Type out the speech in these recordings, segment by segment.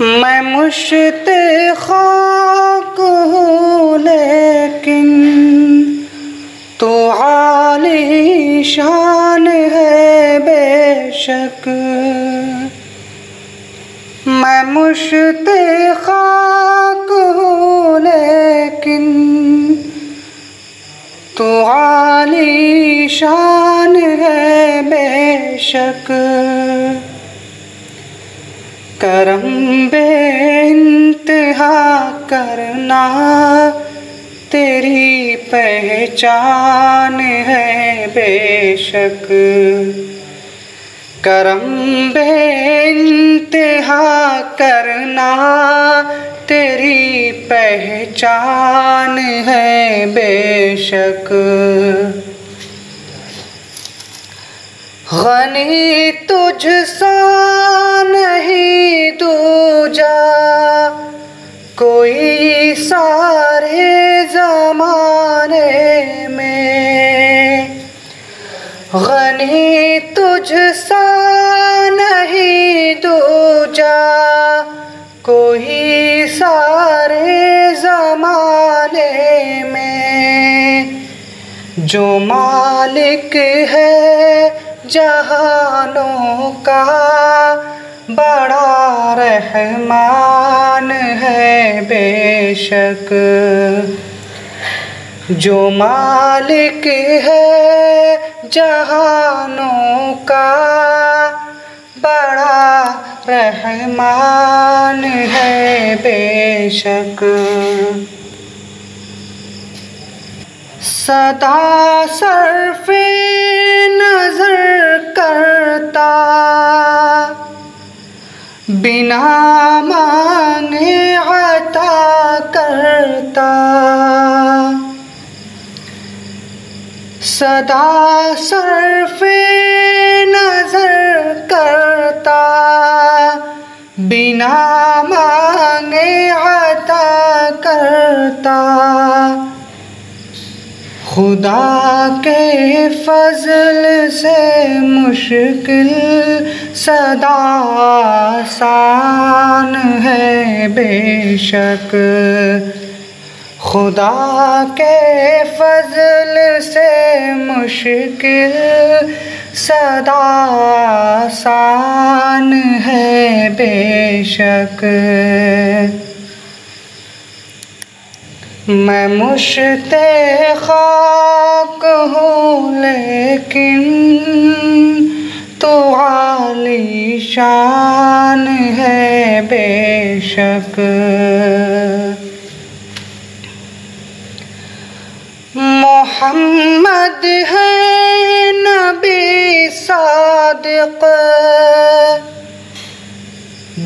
मैं मुश्ते खाक हूँ लेकिन तू आली शान है बेशक। मैं मुश्ते खाक हूँ लेकिन तू आली शान है बेशक। करम बेइंतहा करना तेरी पहचान है बेशक। करम बेइंतहा करना तेरी पहचान है बेशक। गनी तुझसा नहीं दूजा कोई सारे ज़माने में। गनी तुझसा नहीं दूजा कोई सारे ज़माने में। जो मालिक है जहानों का बड़ा रहमान है बेशक। जो मालिक है जहानों का बड़ा रहमान है बेशक। सदा सर्फ़े नज़र करता बिना मांगे अता करता। सदा सर्फ़े नज़र करता बिना मांगे अता करता। खुदा के फज़ल से मुश्किल सदा आसान है बेशक। खुदा के फज़ल से मुश्किल सदा आसान है बेशक। मैं मुश्ते खाक हूँ लेकिन तो आली शान है बेशक। मोहम्मद है नबी सादिक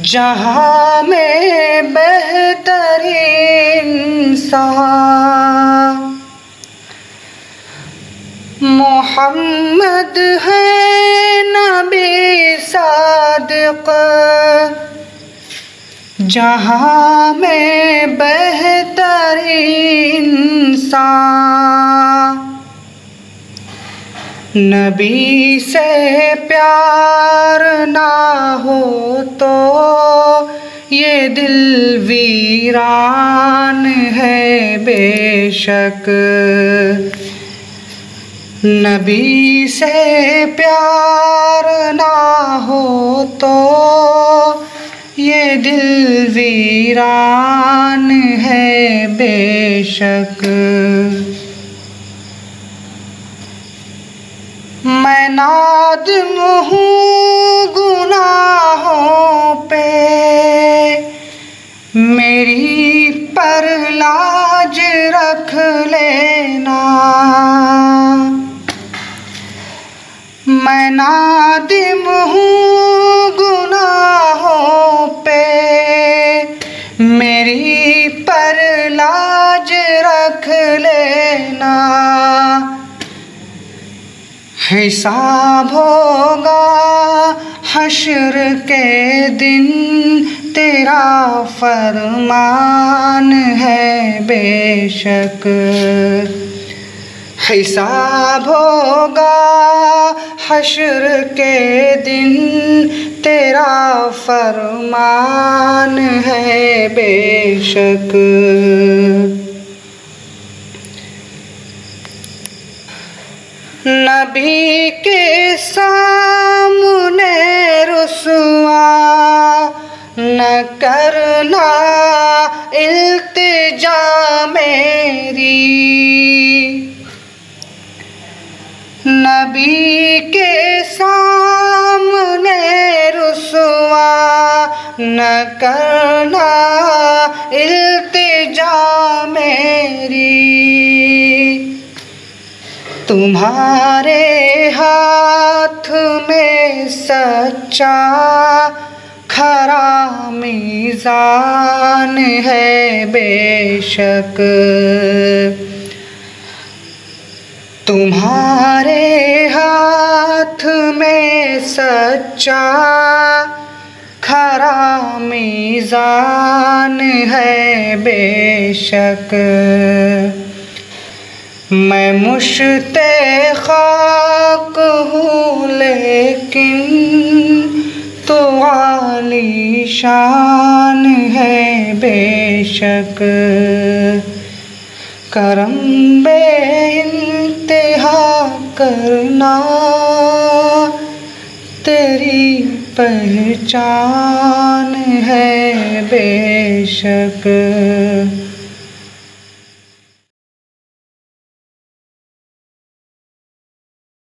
जहाँ में बेहतरीन इंसान। मोहम्मद है नबी सादिक जहाँ में बेहतरीन इंसान। नबी से प्यार ना हो तो ये दिल वीरान है बेशक। नबी से प्यार ना हो तो ये दिल वीरान है बेशक। मैं नादिम हूँ गुनाहों पे मेरी पर लाज रख लेना। मैं नादिम हूँ गुनाहों पे मेरी पर लाज रख लेना। हिसाब होगा हश्र के दिन तेरा फरमान है बेशक। हिसाब होगा हश्र के दिन तेरा फरमान है बेशक। नबी के सामने रुसवा न करना इल्तिजा मेरी। नबी के सामने रुसवा न करना इल्तिजा मेरी। तुम्हारे हाथ में सच्चा खरा मीज़ान है बेशक। तुम्हारे हाथ में सच्चा खरा मीज़ान है बेशक। मैं मुश्ते खाक हूँ लेकिन तो आली शान है बेशक। करम बेइंतिहा करना तेरी पहचान है बेशक।